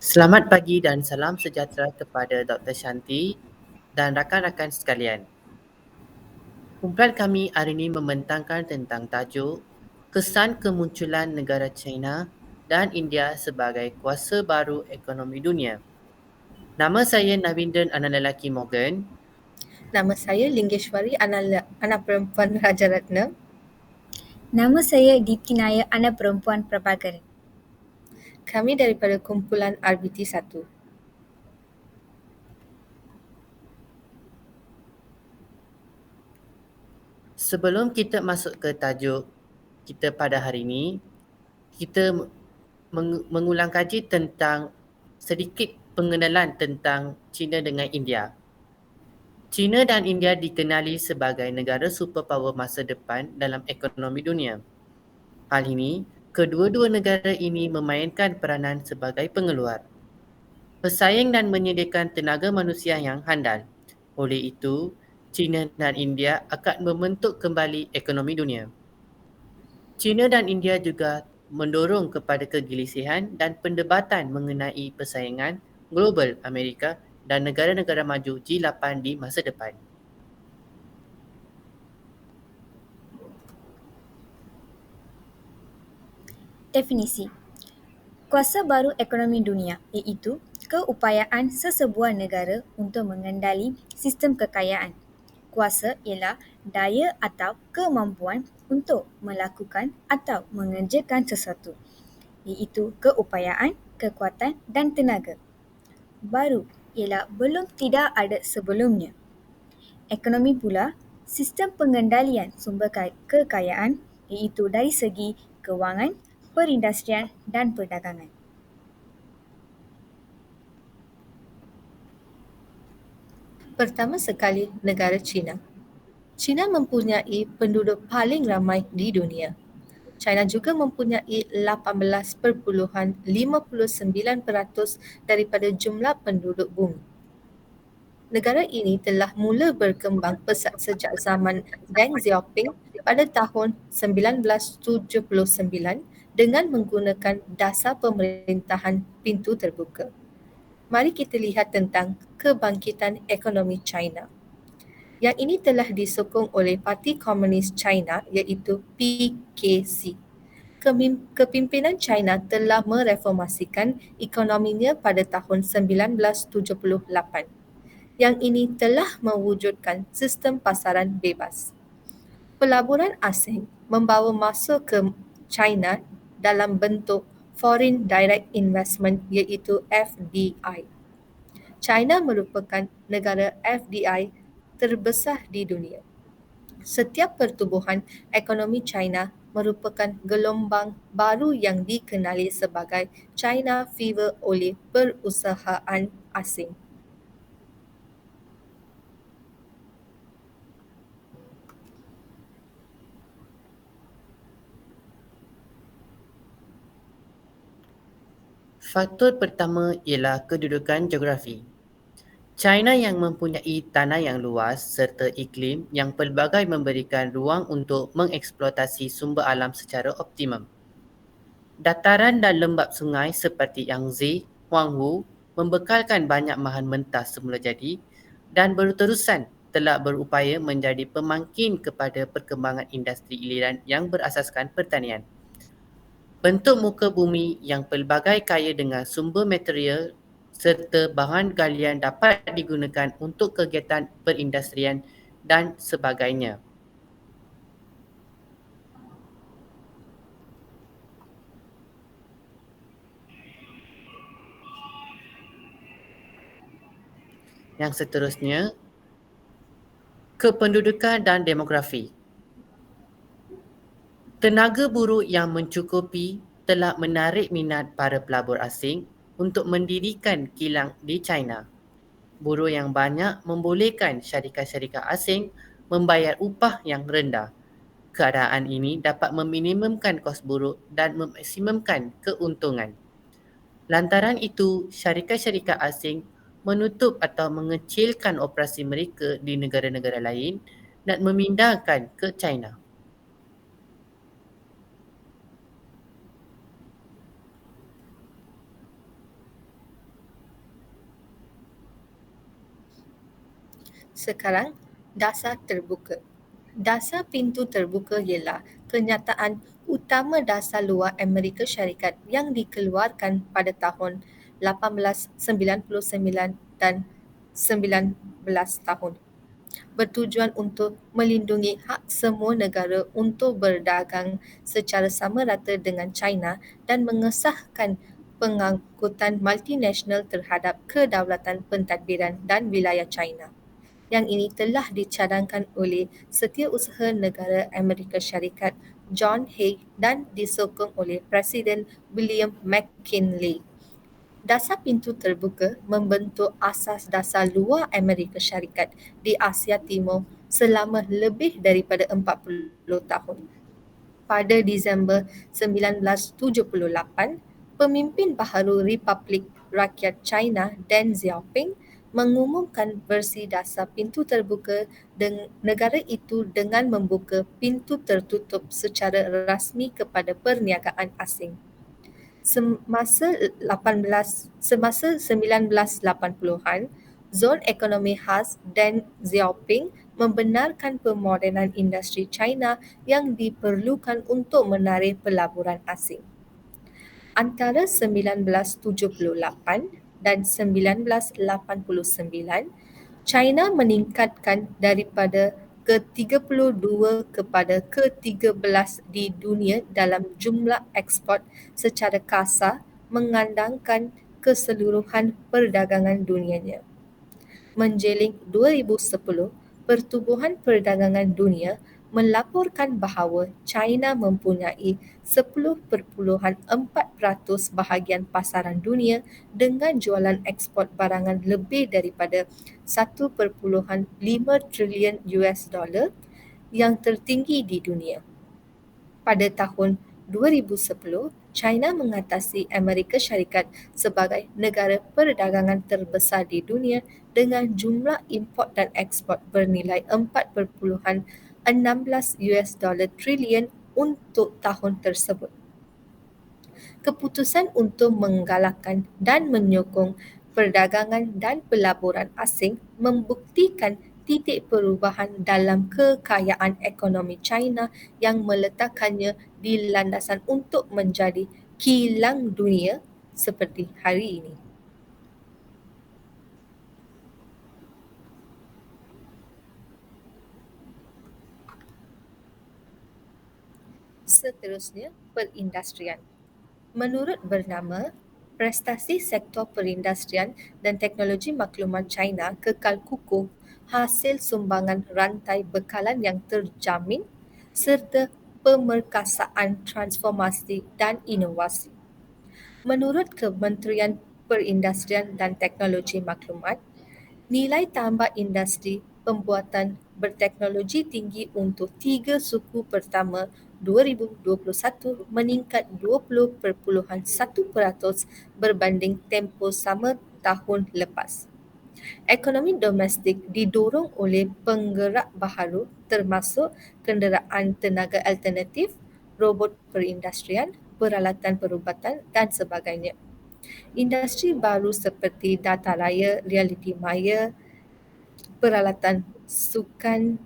Selamat pagi dan salam sejahtera kepada Dr. Shanti dan rakan-rakan sekalian. Kumpulan kami hari ini membentangkan tentang tajuk kesan kemunculan negara China dan India sebagai kuasa baru ekonomi dunia. Nama saya Navinden anak lelaki Morgan. Nama saya Lingeshwari, anak perempuan Rajaratnam. Nama saya Deepti Nair, anak perempuan Prabhakaran. Kami daripada kumpulan RBT 1. Sebelum kita masuk ke tajuk kita pada hari ini, kita mengulang kaji tentang sedikit pengenalan tentang China dengan India. China dan India dikenali sebagai negara superpower masa depan dalam ekonomi dunia. Hal ini, kedua-dua negara ini memainkan peranan sebagai pengeluar, pesaing dan menyediakan tenaga manusia yang handal. Oleh itu, China dan India akan membentuk kembali ekonomi dunia. China dan India juga mendorong kepada kegelisahan dan perdebatan mengenai persaingan global Amerika dan negara-negara maju G8 di masa depan. Definisi kuasa baru ekonomi dunia iaitu keupayaan sesebuah negara untuk mengendali sistem kekayaan. Kuasa ialah daya atau kemampuan untuk melakukan atau mengerjakan sesuatu, iaitu keupayaan, kekuatan dan tenaga. Baru ialah belum tidak ada sebelumnya. Ekonomi pula sistem pengendalian sumber kekayaan iaitu dari segi kewangan, perindustrian dan perdagangan. Pertama sekali, negara China. China mempunyai penduduk paling ramai di dunia. China juga mempunyai 18.59% daripada jumlah penduduk bumi. Negara ini telah mula berkembang pesat sejak zaman Deng Xiaoping pada tahun 1979 dengan menggunakan dasar pemerintahan pintu terbuka. Mari kita lihat tentang kebangkitan ekonomi China. Yang ini telah disokong oleh Parti Komunis China iaitu PKC. Kepimpinan China telah mereformasikan ekonominya pada tahun 1978. Yang ini telah mewujudkan sistem pasaran bebas. Pelaburan asing membawa masuk ke China dalam bentuk Foreign Direct Investment iaitu FDI. China merupakan negara FDI terbesar di dunia. Setiap pertumbuhan ekonomi China merupakan gelombang baru yang dikenali sebagai China Fever oleh perusahaan asing. Faktor pertama ialah kedudukan geografi. China yang mempunyai tanah yang luas serta iklim yang pelbagai memberikan ruang untuk mengeksploitasi sumber alam secara optimum. Dataran dan lembap sungai seperti Yangtze, Huanghu membekalkan banyak bahan mentah semula jadi dan berterusan telah berupaya menjadi pemangkin kepada perkembangan industri hiliran yang berasaskan pertanian. Bentuk muka bumi yang pelbagai kaya dengan sumber material serta bahan galian dapat digunakan untuk kegiatan perindustrian dan sebagainya. Yang seterusnya, kependudukan dan demografi. Tenaga buruh yang mencukupi telah menarik minat para pelabur asing untuk mendirikan kilang di China. Buruh yang banyak membolehkan syarikat-syarikat asing membayar upah yang rendah. Keadaan ini dapat meminimumkan kos buruh dan memaksimumkan keuntungan. Lantaran itu, syarikat-syarikat asing menutup atau mengecilkan operasi mereka di negara-negara lain dan memindahkan ke China. Sekarang, dasar terbuka. Dasar pintu terbuka ialah kenyataan utama dasar luar Amerika Syarikat yang dikeluarkan pada tahun 1899 dan 19 tahun, bertujuan untuk melindungi hak semua negara untuk berdagang secara sama rata dengan China dan mengesahkan pengangkutan multinasional terhadap kedaulatan pentadbiran dan wilayah China. Yang ini telah dicadangkan oleh Setiausaha Negara Amerika Syarikat John Hay dan disokong oleh Presiden William McKinley. Dasar pintu terbuka membentuk asas dasar luar Amerika Syarikat di Asia Timur selama lebih daripada 40 tahun. Pada Disember 1978, pemimpin baharu Republik Rakyat China Deng Xiaoping mengumumkan versi dasar pintu terbuka negara itu dengan membuka pintu tertutup secara rasmi kepada perniagaan asing. Semasa 1980-an, zon ekonomi khas Deng Xiaoping membenarkan pemodenan industri China yang diperlukan untuk menarik pelaburan asing. Antara 1978 dan 1989, China meningkatkan daripada ke-32 kepada ke-13 di dunia dalam jumlah ekspor secara kasar mengandangkan keseluruhan perdagangan dunianya. Menjeling 2010, Pertubuhan Perdagangan Dunia melaporkan bahawa China mempunyai 10.4% bahagian pasaran dunia dengan jualan ekspor barangan lebih daripada 1.5 trilion US dollar yang tertinggi di dunia. Pada tahun 2010, China mengatasi Amerika Syarikat sebagai negara perdagangan terbesar di dunia dengan jumlah import dan ekspor bernilai 4.16 US dollar trilion untuk tahun tersebut. Keputusan untuk menggalakkan dan menyokong perdagangan dan pelaburan asing membuktikan titik perubahan dalam kekayaan ekonomi China yang meletakkannya di landasan untuk menjadi kilang dunia seperti hari ini. Seterusnya, perindustrian. Menurut bernama, prestasi sektor perindustrian dan teknologi maklumat China kekal kukuh hasil sumbangan rantai bekalan yang terjamin serta pemerkasaan transformasi dan inovasi. Menurut Kementerian Perindustrian dan Teknologi Maklumat, nilai tambah industri pembuatan berteknologi tinggi untuk 3 suku pertama 2021 meningkat 20.1% berbanding tempoh sama tahun lepas. Ekonomi domestik didorong oleh penggerak baharu termasuk kenderaan tenaga alternatif, robot perindustrian, peralatan perubatan dan sebagainya. Industri baru seperti data raya, realiti maya, peralatan sukan,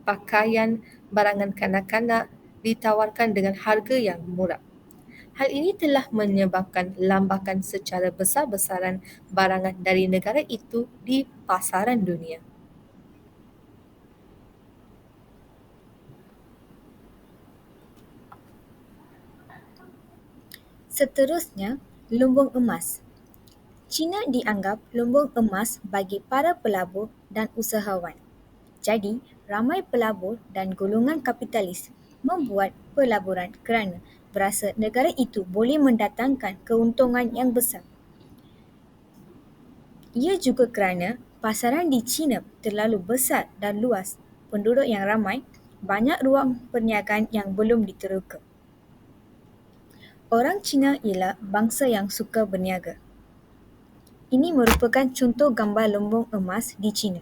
pakaian, barangan kanak-kanak ditawarkan dengan harga yang murah. Hal ini telah menyebabkan lambakan secara besar-besaran barangan dari negara itu di pasaran dunia. Seterusnya, lumbung emas. China dianggap lumbung emas bagi para pelabur dan usahawan. Jadi, ramai pelabur dan golongan kapitalis membuat pelaburan kerana berasa negara itu boleh mendatangkan keuntungan yang besar. Ia juga kerana pasaran di China terlalu besar dan luas, penduduk yang ramai, banyak ruang perniagaan yang belum diteroka. Orang Cina ialah bangsa yang suka berniaga. Ini merupakan contoh gambar lumbung emas di China.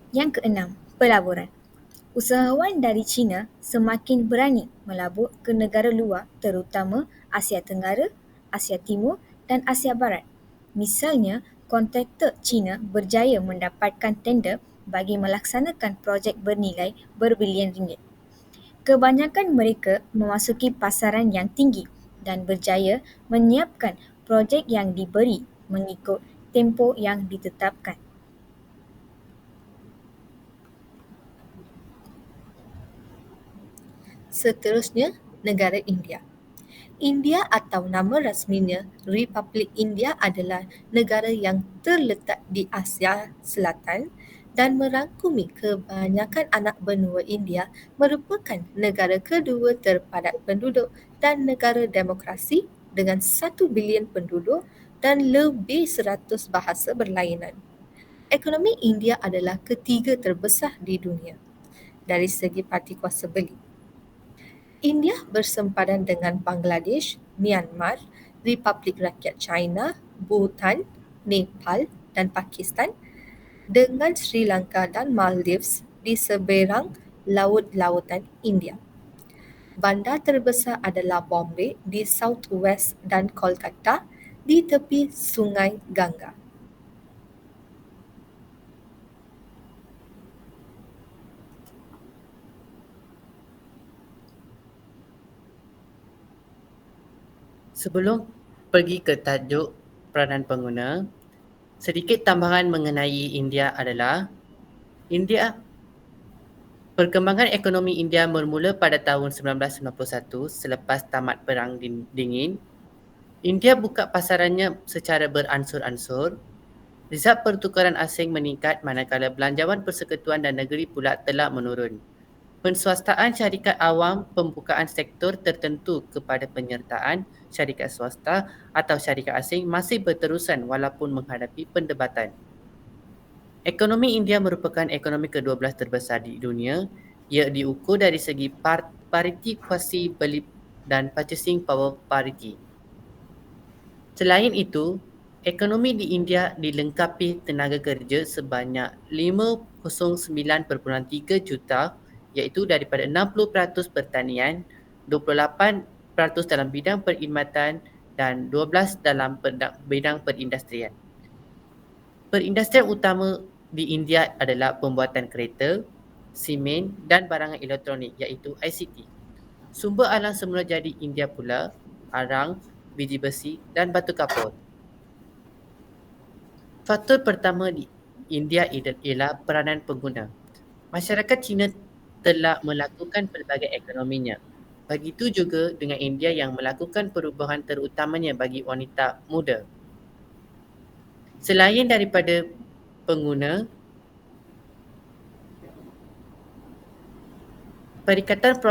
Yang keenam, pelaburan. Usahawan dari China semakin berani melabur ke negara luar terutama Asia Tenggara, Asia Timur dan Asia Barat. Misalnya, kontraktor Cina berjaya mendapatkan tender bagi melaksanakan projek bernilai berbilion ringgit. Kebanyakan mereka memasuki pasaran yang tinggi dan berjaya menyiapkan projek yang diberi mengikut tempoh yang ditetapkan. Seterusnya, negara India. India atau nama rasminya Republik India adalah negara yang terletak di Asia Selatan dan merangkumi kebanyakan anak benua India, merupakan negara kedua terpadat penduduk dan negara demokrasi dengan 1 bilion penduduk dan lebih 100 bahasa berlainan. Ekonomi India adalah ketiga terbesar di dunia dari segi parti kuasa beli. India bersempadan dengan Bangladesh, Myanmar, Republik Rakyat China, Bhutan, Nepal dan Pakistan, dengan Sri Lanka dan Maldives di seberang Laut Lautan India. Bandar terbesar adalah Bombay di South West dan Kolkata di tepi Sungai Ganga. Sebelum pergi ke tajuk peranan pengguna, sedikit tambahan mengenai India adalah perkembangan ekonomi India bermula pada tahun 1991 selepas tamat Perang Dingin. India buka pasarannya secara beransur-ansur. Result pertukaran asing meningkat manakala belanjawan persekutuan dan negeri pula telah menurun. Penswastaan syarikat awam, pembukaan sektor tertentu kepada penyertaan syarikat swasta atau syarikat asing masih berterusan walaupun menghadapi perdebatan. Ekonomi India merupakan ekonomi ke-12 terbesar di dunia. Ia diukur dari segi pariti kuasi beli dan purchasing power parity. Selain itu, ekonomi di India dilengkapi tenaga kerja sebanyak 509.3 juta, iaitu daripada 60% pertanian, 28% dalam bidang perkhidmatan dan 12% dalam bidang perindustrian. Perindustrian utama di India adalah pembuatan kereta, simen dan barangan elektronik, iaitu ICT. Sumber alam semula jadi India pula arang, biji besi dan batu kapur. Faktor pertama di India ialah peranan pengguna. Masyarakat Cina telah melakukan pelbagai ekonominya. Begitu juga dengan India yang melakukan perubahan terutamanya bagi wanita muda. Selain daripada pengguna, Perikatan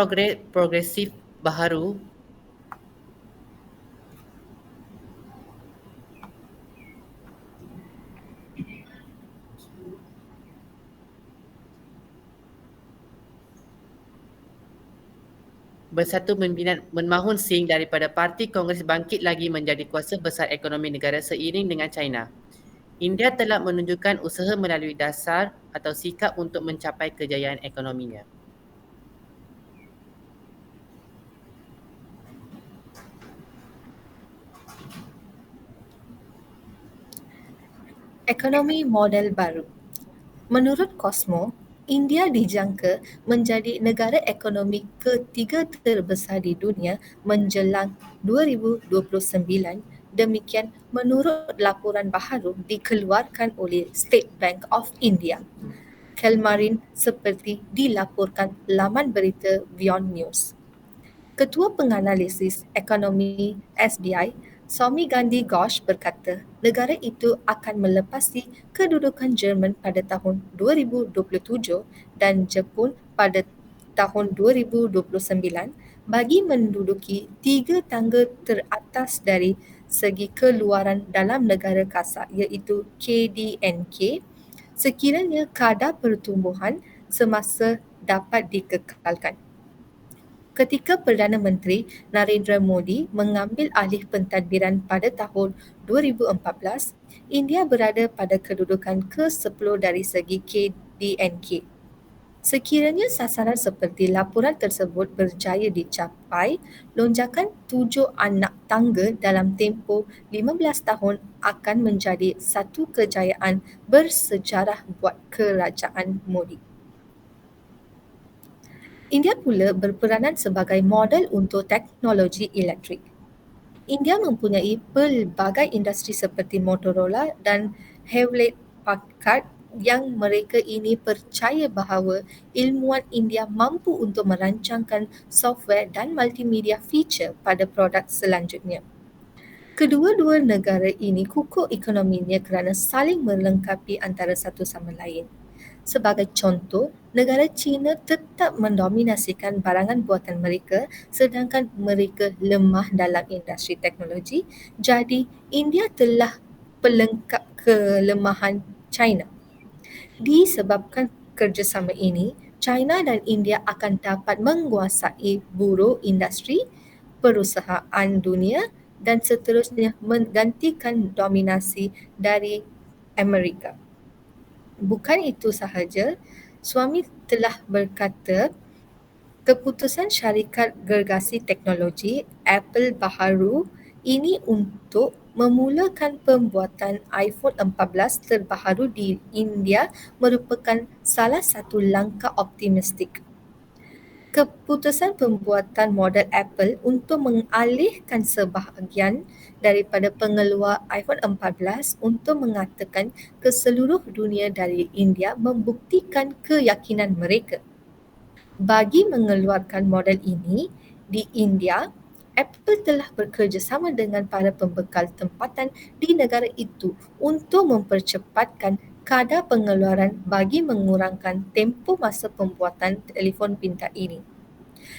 Progresif Baharu bersatu Manmohan Singh daripada Parti Kongres bangkit lagi menjadi kuasa besar ekonomi negara seiring dengan China. India telah menunjukkan usaha melalui dasar atau sikap untuk mencapai kejayaan ekonominya. Ekonomi model baru. Menurut Cosmo, India dijangka menjadi negara ekonomi ketiga terbesar di dunia menjelang 2029. Demikian menurut laporan baharu dikeluarkan oleh State Bank of India kemarin seperti dilaporkan laman berita Beyond News. Ketua Penganalisis Ekonomi SBI, Soumi Gandhi Ghosh berkata negara itu akan melepasi kedudukan Jerman pada tahun 2027 dan Jepun pada tahun 2029 bagi menduduki tiga tangga teratas dari segi keluaran dalam negara kasar, iaitu KDNK, sekiranya kadar pertumbuhan semasa dapat dikekalkan. Ketika Perdana Menteri Narendra Modi mengambil alih pentadbiran pada tahun 2014, India berada pada kedudukan ke-10 dari segi KDNK. Sekiranya sasaran seperti laporan tersebut berjaya dicapai, lonjakan 7 anak tangga dalam tempoh 15 tahun akan menjadi satu kejayaan bersejarah buat kerajaan Modi. India pula berperanan sebagai model untuk teknologi elektrik. India mempunyai pelbagai industri seperti Motorola dan Hewlett Packard yang mereka ini percaya bahawa ilmuwan India mampu untuk merancangkan software dan multimedia feature pada produk selanjutnya. Kedua-dua negara ini kukuh ekonominya kerana saling melengkapi antara satu sama lain. Sebagai contoh, negara China tetap mendominasikan barangan buatan mereka sedangkan mereka lemah dalam industri teknologi. Jadi, India telah pelengkap kelemahan China. Disebabkan kerjasama ini, China dan India akan dapat menguasai buruh industri, perusahaan dunia dan seterusnya menggantikan dominasi dari Amerika. Bukan itu sahaja, suami telah berkata keputusan syarikat gergasi teknologi Apple baharu ini untuk memulakan pembuatan iPhone 14 terbaharu di India merupakan salah satu langkah optimistik. Keputusan pembuatan model Apple untuk mengalihkan sebahagian daripada pengeluar iPhone 14 untuk mengatakan ke seluruh dunia dari India membuktikan keyakinan mereka. Bagi mengeluarkan model ini di India, Apple telah bekerjasama dengan para pembekal tempatan di negara itu untuk mempercepatkan kadar pengeluaran bagi mengurangkan tempoh masa pembuatan telefon pintar ini.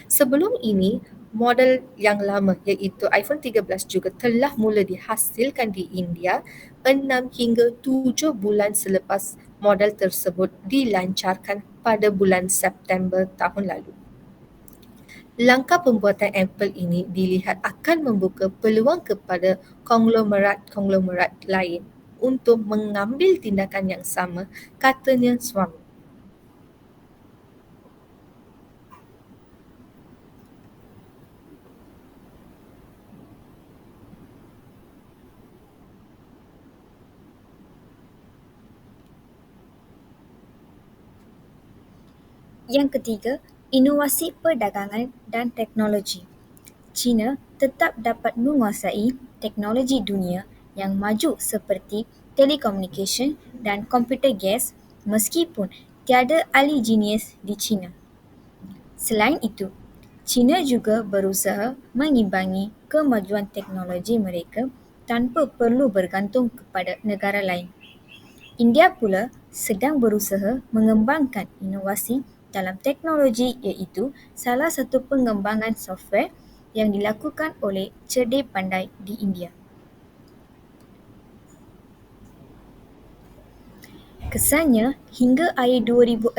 Sebelum ini, model yang lama iaitu iPhone 13 juga telah mula dihasilkan di India 6 hingga 7 bulan selepas model tersebut dilancarkan pada bulan September tahun lalu. Langkah pembuatan Apple ini dilihat akan membuka peluang kepada konglomerat-konglomerat lain untuk mengambil tindakan yang sama, katanya suami. Yang ketiga, inovasi perdagangan dan teknologi. China tetap dapat menguasai teknologi dunia yang maju seperti telekomunikasi dan komputer gas meskipun tiada ahli genius di China. Selain itu, China juga berusaha mengimbangi kemajuan teknologi mereka tanpa perlu bergantung kepada negara lain. India pula sedang berusaha mengembangkan inovasi dalam teknologi iaitu salah satu pengembangan software yang dilakukan oleh Cerdik Pandai di India. Kesannya, hingga akhir 2006,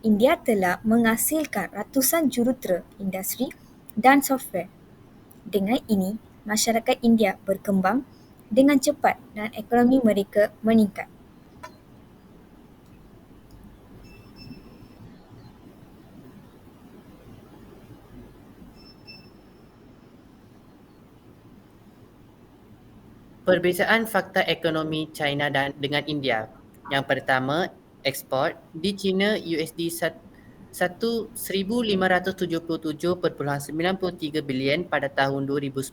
India telah menghasilkan ratusan jurutera industri dan software. Dengan ini, masyarakat India berkembang dengan cepat dan ekonomi mereka meningkat. Perbezaan fakta ekonomi China dan dengan India. Yang pertama, ekspor. Di China, USD 1,577.93 bilion pada tahun 2010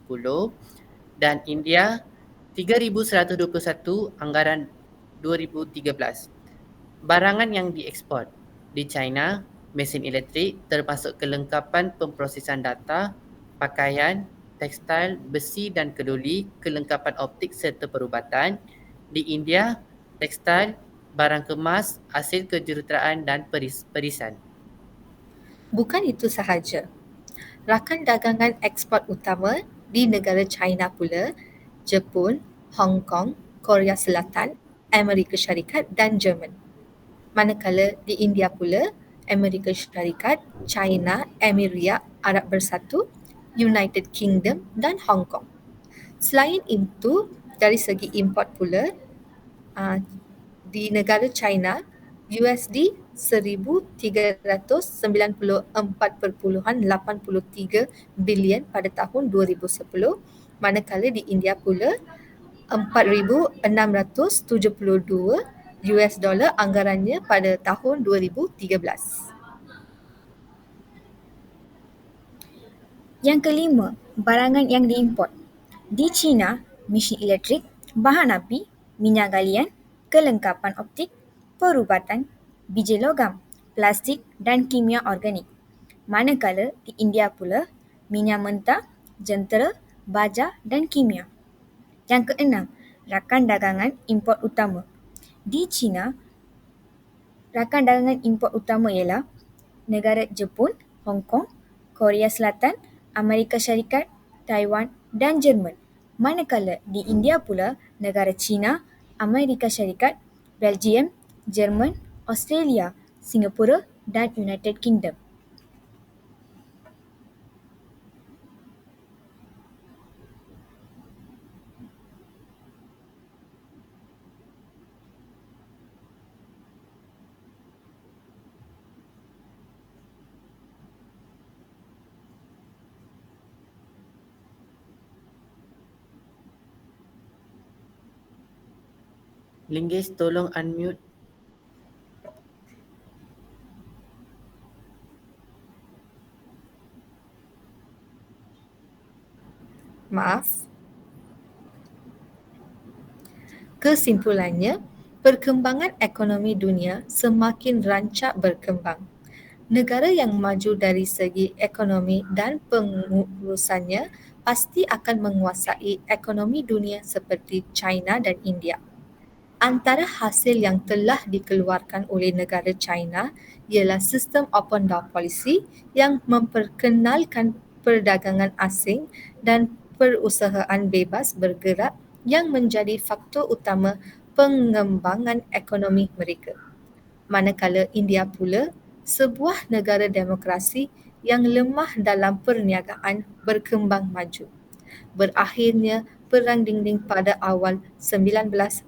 dan India 3,121 anggaran 2013. Barangan yang diekspor. Di China, mesin elektrik termasuk kelengkapan pemprosesan data, pakaian, tekstil, besi dan keduli, kelengkapan optik serta perubatan. Di India, tekstil, barang kemas, hasil kejuruteraan dan perisan. Bukan itu sahaja. Rakan dagangan ekspor utama di negara China pula, Jepun, Hong Kong, Korea Selatan, Amerika Syarikat dan Jerman. Manakala di India pula, Amerika Syarikat, China, Emiria Arab Bersatu, United Kingdom dan Hong Kong. Selain itu, dari segi import pula, di negara China, USD 1,394.83 bilion pada tahun 2010, manakala di India pula 4,672 US dollar anggarannya pada tahun 2013. Yang kelima, barangan yang diimport. Di China, mesin elektrik, bahan api, minyak galian, kelengkapan optik, perubatan, biji logam, plastik dan kimia organik. Manakala di India pula, minyak mentah, jentera, baja dan kimia. Yang keenam, rakan dagangan import utama. Di China, rakan dagangan import utama ialah negara Jepun, Hong Kong, Korea Selatan, Amerika Syarikat, Taiwan dan Jerman. Manakala di India pula negara China, Amerika Syarikat, Belgium, Jerman, Australia, Singapura dan United Kingdom. Linggis tolong unmute. Maaf. Kesimpulannya, perkembangan ekonomi dunia semakin rancak berkembang. Negara yang maju dari segi ekonomi dan pengurusannya pasti akan menguasai ekonomi dunia seperti China dan India. Antara hasil yang telah dikeluarkan oleh negara China ialah sistem open door policy yang memperkenalkan perdagangan asing dan perusahaan bebas bergerak yang menjadi faktor utama pengembangan ekonomi mereka. Manakala India pula, sebuah negara demokrasi yang lemah dalam perniagaan berkembang maju. Berakhirnya Perang Dingin pada awal 1990,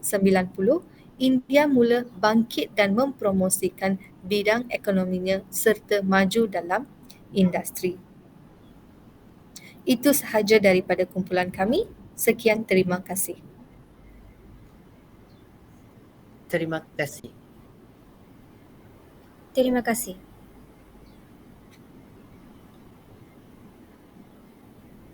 India mula bangkit dan mempromosikan bidang ekonominya serta maju dalam industri. Itu sahaja daripada kumpulan kami. Sekian, terima kasih. Terima kasih. Terima kasih.